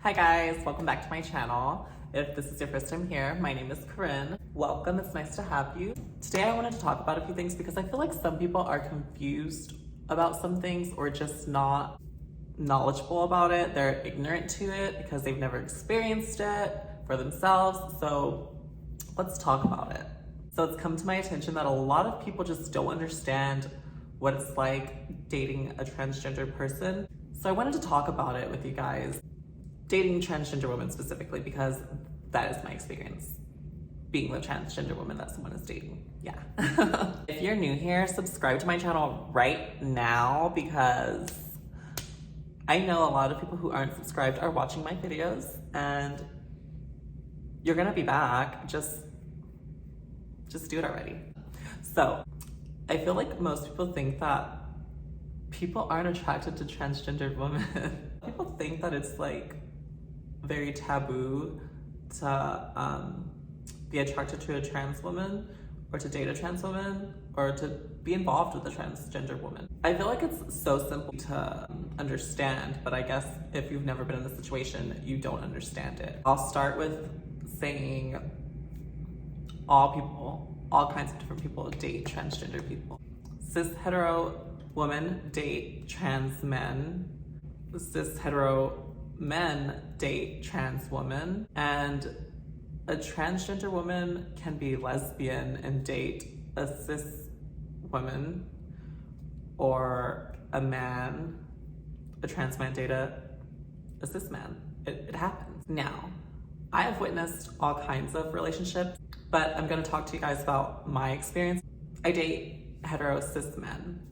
Hi guys, welcome back to my channel. If this is your first time here, my name is Corinne. Welcome, it's nice to have you. Today I wanted to talk about a few things because I feel like some people are confused about some things or just not knowledgeable about it. They're ignorant to it because they've never experienced it for themselves. So let's talk about it. So it's come to my attention that a lot of people just don't understand what it's like dating a transgender person. So I wanted to talk about it with you guys. Dating transgender women specifically, because that is my experience. Being the transgender woman that someone is dating. Yeah. If you're new here, subscribe to my channel right now because I know a lot of people who aren't subscribed are watching my videos and you're gonna be back. Just do it already. So I feel like most people think that people aren't attracted to transgender women. People think that it's like very taboo to be attracted to a trans woman or to date a trans woman or to be involved with a transgender woman. I feel like it's so simple to understand, but I guess if you've never been in this situation, you don't understand it. I'll start with saying all kinds of different people date transgender people. Cis hetero women date trans men. Cis hetero men date trans women, and a transgender woman can be lesbian and date a cis woman, or a trans man date a cis man. It happens. Now, I have witnessed all kinds of relationships, but I'm gonna talk to you guys about my experience. I date hetero cis men.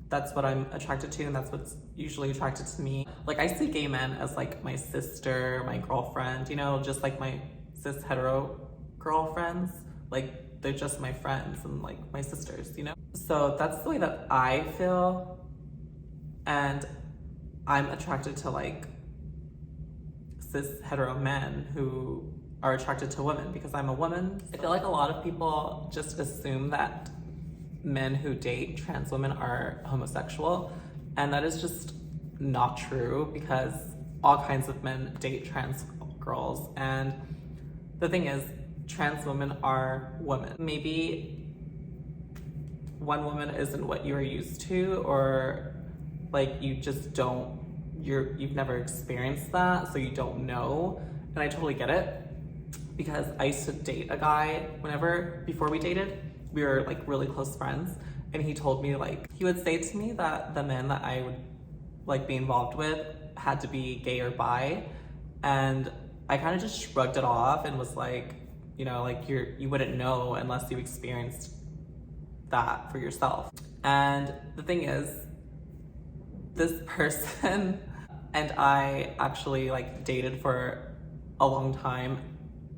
That's what I'm attracted to, and that's what's usually attracted to me. Like, I see gay men as like my sister, my girlfriend, you know, just like my cis hetero girlfriends. Like, they're just my friends and like my sisters, you know? So that's the way that I feel. And I'm attracted to like cis hetero men who are attracted to women because I'm a woman. I feel like a lot of people just assume that men who date trans women are homosexual, and that is just not true because all kinds of men date trans girls, and the thing is, trans women are women. Maybe one woman isn't what you are used to, or like you just don't, you've never experienced that, so you don't know, and I totally get it because I used to date a guy before we dated. We were like really close friends, and he told me, like, he would say to me that the men that I would like be involved with had to be gay or bi, and I kind of just shrugged it off and was like, you know, like you wouldn't know unless you experienced that for yourself. And the thing is, this person and I actually like dated for a long time,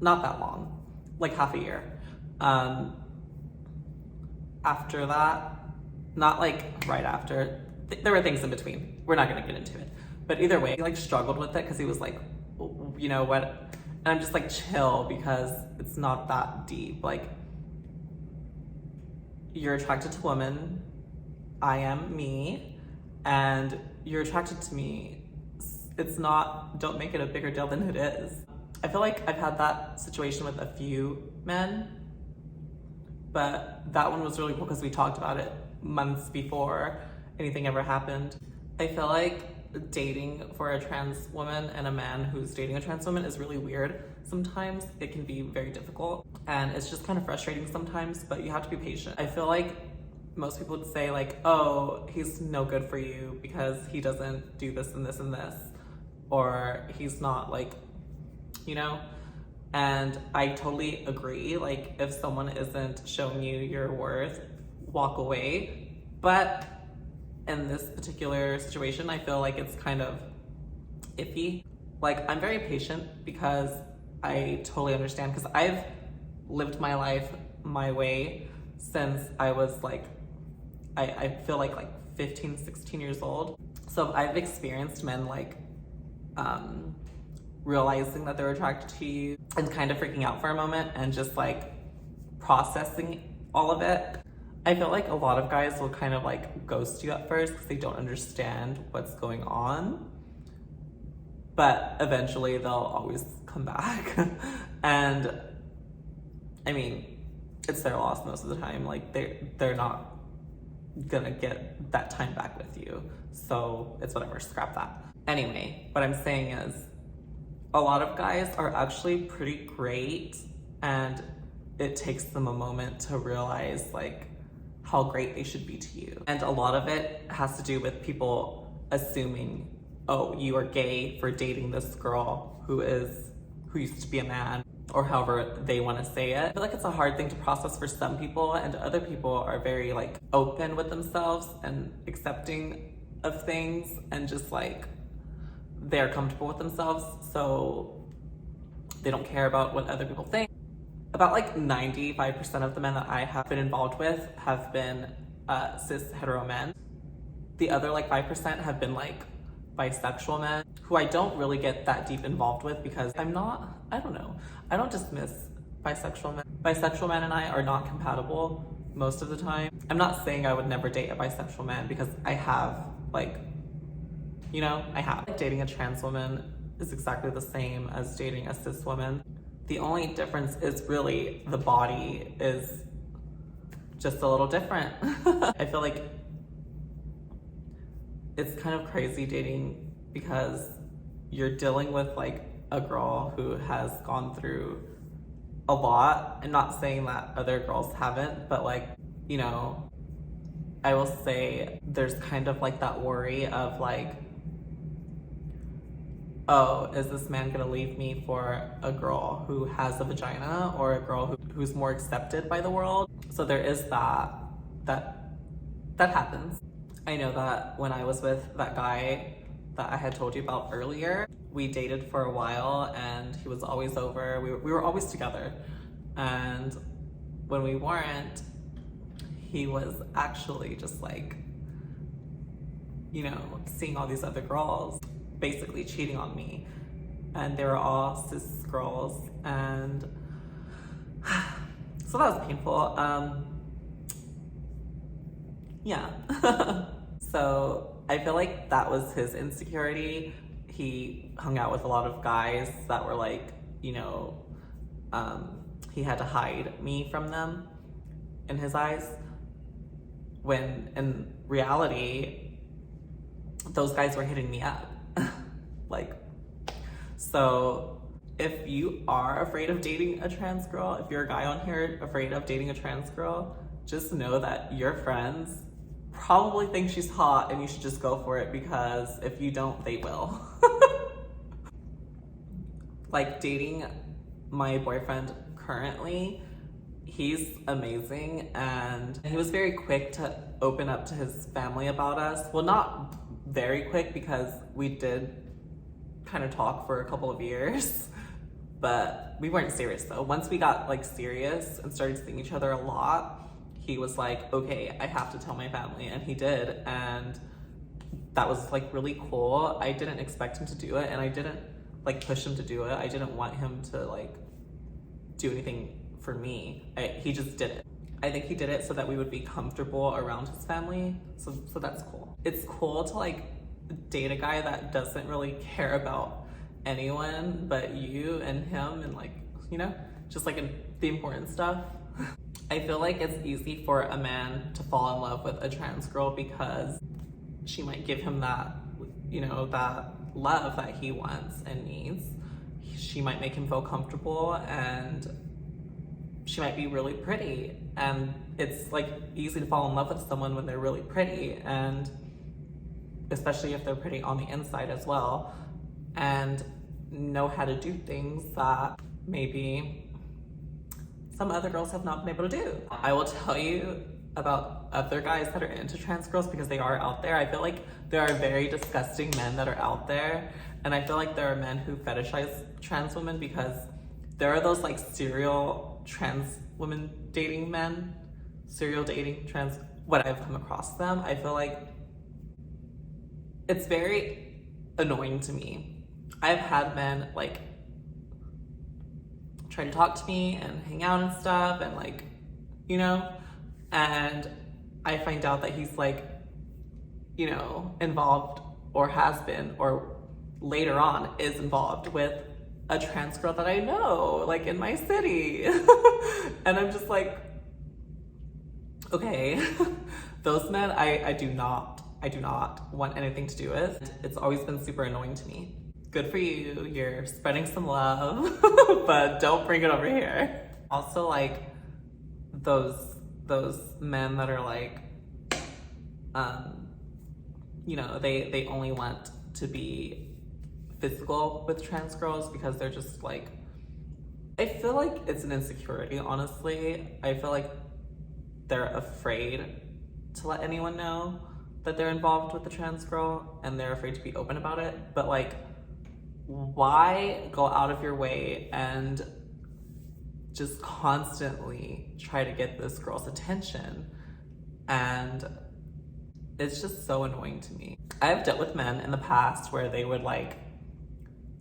not that long, like half a year. After that, not like right after, there were things in between. We're not gonna get into it. But either way, he like struggled with it because he was like, you know what? And I'm just like, chill, because it's not that deep. Like, you're attracted to women, I am me, and you're attracted to me. It's not, don't make it a bigger deal than it is. I feel like I've had that situation with a few men, but that one was really cool because we talked about it months before anything ever happened. I feel like dating for a trans woman and a man who's dating a trans woman is really weird. Sometimes it can be very difficult and it's just kind of frustrating sometimes, but you have to be patient. I feel like most people would say like, oh, he's no good for you because he doesn't do this and this and this, or he's not like, you know? And I totally agree. Like, if someone isn't showing you your worth, walk away. But in this particular situation, I feel like it's kind of iffy. Like, I'm very patient because I totally understand, because I've lived my life my way since I was like, I feel like 15, 16 years old. So I've experienced men like, realizing that they're attracted to you and kind of freaking out for a moment and just like processing all of it. I feel like a lot of guys will kind of like ghost you at first because they don't understand what's going on. but eventually they'll always come back. And I mean, it's their loss most of the time. Like they're not gonna get that time back with you. So it's whatever, scrap that. Anyway, what I'm saying is a lot of guys are actually pretty great, and it takes them a moment to realize like how great they should be to you. And a lot of it has to do with people assuming, oh, you are gay for dating this girl who used to be a man, or however they want to say it. I feel like it's a hard thing to process for some people, and other people are very like open with themselves and accepting of things, and just like they're comfortable with themselves, so they don't care about what other people think. About like 95% of the men that I have been involved with have been cis hetero men. The other like 5% have been like bisexual men, who I don't really get that deep involved with because I don't dismiss bisexual men. Bisexual men and I are not compatible most of the time. I'm not saying I would never date a bisexual man, because I have, like, you know, I have. Like, dating a trans woman is exactly the same as dating a cis woman. The only difference is really the body is just a little different. I feel like it's kind of crazy dating, because you're dealing with like a girl who has gone through a lot. I'm not saying that other girls haven't, but like, you know, I will say there's kind of like that worry of like, oh, is this man gonna leave me for a girl who has a vagina, or a girl who's more accepted by the world? So there is that happens. I know that when I was with that guy that I had told you about earlier, we dated for a while, and he was always over. We were always together. And when we weren't, he was actually just like, you know, seeing all these other girls, basically cheating on me. And they were all cis girls. And so that was painful. Yeah. So I feel like that was his insecurity. He hung out with a lot of guys that were like, you know, he had to hide me from them in his eyes, when in reality, those guys were hitting me up. Like, so if you are afraid of dating a trans girl, if you're a guy on here afraid of dating a trans girl, just know that your friends probably think she's hot, and you should just go for it, because if you don't, they will. Like, dating my boyfriend currently, he's amazing, and he was very quick to open up to his family about us. Well, not very quick, because we did kind of talk for a couple of years, but we weren't serious though. Once we got like serious and started seeing each other a lot, he was like, okay, I have to tell my family, and he did, and that was like really cool. I didn't expect him to do it, and I didn't like push him to do it. I didn't want him to like do anything for me. He just did it. I think he did it so that we would be comfortable around his family. So that's cool. It's cool to like date a guy that doesn't really care about anyone but you and him, and like, you know, just like the important stuff. I feel like it's easy for a man to fall in love with a trans girl, because she might give him that, you know, that love that he wants and needs. She might make him feel comfortable, and she might be really pretty, and it's like easy to fall in love with someone when they're really pretty, and especially if they're pretty on the inside as well, and know how to do things that maybe some other girls have not been able to do. I will tell you about other guys that are into trans girls, because they are out there. I feel like there are very disgusting men that are out there, and I feel like there are men who fetishize trans women, because there are those like serial trans women dating men, serial dating trans, when I've come across them, I feel like it's very annoying to me. I've had men like try to talk to me and hang out and stuff, and like, you know, and I find out that he's like, you know, involved, or has been, or later on is involved with a trans girl that I know, like in my city. And I'm just like, okay, those men I do not want anything to do with. It's always been super annoying to me. Good for you, you're spreading some love, but don't bring it over here. Also, like, those men that are like, you know, they only want to be physical with trans girls because they're just like, I feel like it's an insecurity, honestly. I feel like they're afraid to let anyone know that they're involved with the trans girl and they're afraid to be open about it. But like, why go out of your way and just constantly try to get this girl's attention? And it's just so annoying to me. I've dealt with men in the past where they would like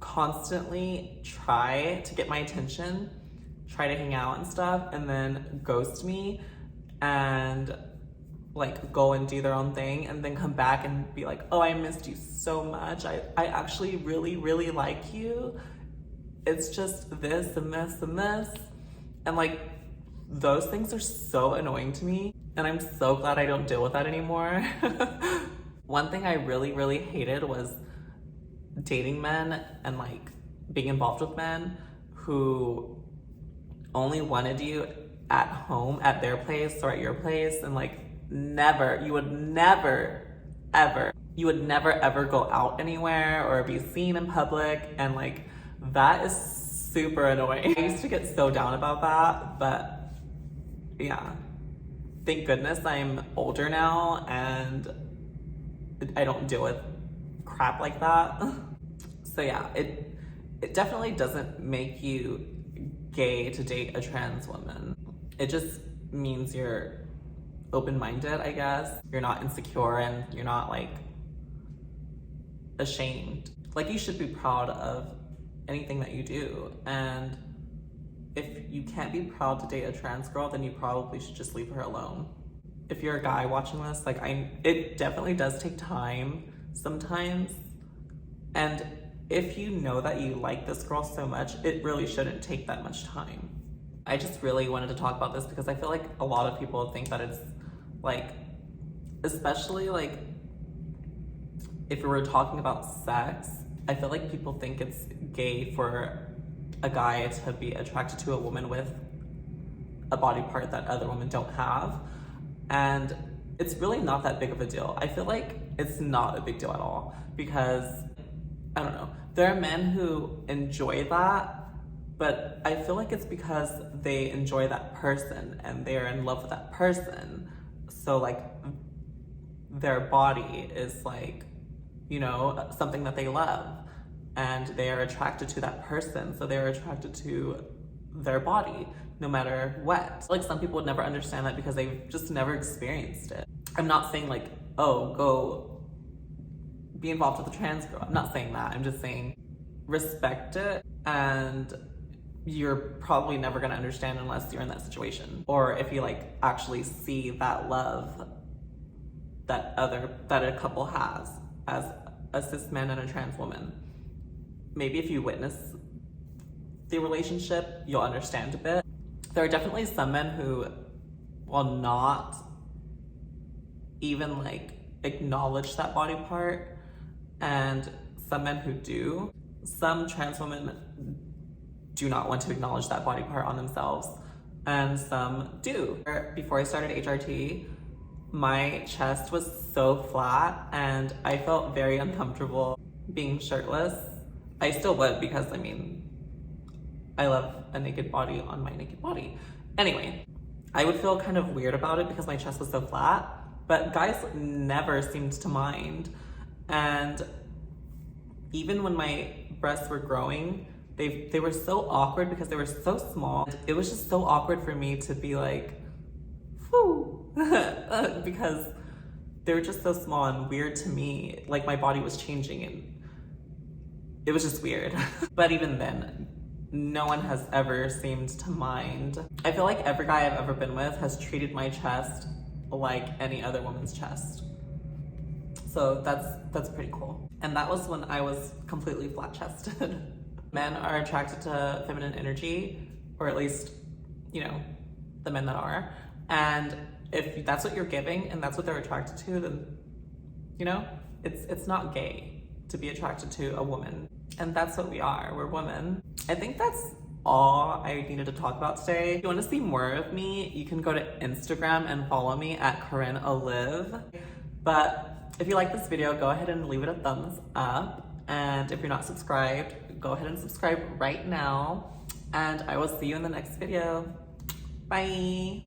constantly try to get my attention, try to hang out and stuff, and then ghost me and like go and do their own thing and then come back and be like, oh, I missed you so much. I actually really, really like you. It's just this and this and this. And like, those things are so annoying to me. And I'm so glad I don't deal with that anymore. One thing I really, really hated was dating men and like being involved with men who only wanted you at home, at their place or at your place, and like you would never ever go out anywhere or be seen in public. And like, that is super annoying. I used to get so down about that, but yeah, thank goodness I'm older now and I don't deal with crap like that. So yeah, it definitely doesn't make you gay to date a trans woman. It just means you're open-minded, I guess. You're not insecure and you're not like ashamed. Like, you should be proud of anything that you do. And if you can't be proud to date a trans girl, then you probably should just leave her alone. If you're a guy watching this, like, it definitely does take time sometimes. And if you know that you like this girl so much, it really shouldn't take that much time. I just really wanted to talk about this because I feel like a lot of people think that it's like, especially like if we were talking about sex, I feel like people think it's gay for a guy to be attracted to a woman with a body part that other women don't have. And it's really not that big of a deal. I feel like it's not a big deal at all because, I don't know, there are men who enjoy that, but I feel like it's because they enjoy that person and they're in love with that person. So like, their body is like, you know, something that they love and they are attracted to that person. So they're attracted to their body no matter what. Like, some people would never understand that because they've just never experienced it. I'm not saying like, oh, go be involved with a trans girl. I'm not saying that. I'm just saying respect it, and you're probably never gonna understand unless you're in that situation. Or if you like actually see that love that a couple has as a cis man and a trans woman. Maybe if you witness the relationship, you'll understand a bit. There are definitely some men who will not even like acknowledge that body part, and some men who do. Some trans women do not want to acknowledge that body part on themselves, and some do. Before I started HRT, my chest was so flat and I felt very uncomfortable being shirtless. I still would because, I mean, I love a naked body on my naked body. Anyway, I would feel kind of weird about it because my chest was so flat, but guys never seemed to mind. And even when my breasts were growing, they were so awkward because they were so small. It was just so awkward for me to be like, whew, because they were just so small and weird to me. Like, my body was changing and it was just weird. But even then, no one has ever seemed to mind. I feel like every guy I've ever been with has treated my chest like any other woman's chest. So that's pretty cool. And that was when I was completely flat-chested. Men are attracted to feminine energy, or at least, you know, the men that are. And if that's what you're giving and that's what they're attracted to, then, you know, it's not gay to be attracted to a woman. And that's what we are, we're women. I think that's all I needed to talk about today. If you want to see more of me, you can go to Instagram and follow me at Corinne Olive. But if you like this video, go ahead and leave it a thumbs up. And if you're not subscribed, go ahead and subscribe right now. And I will see you in the next video. Bye.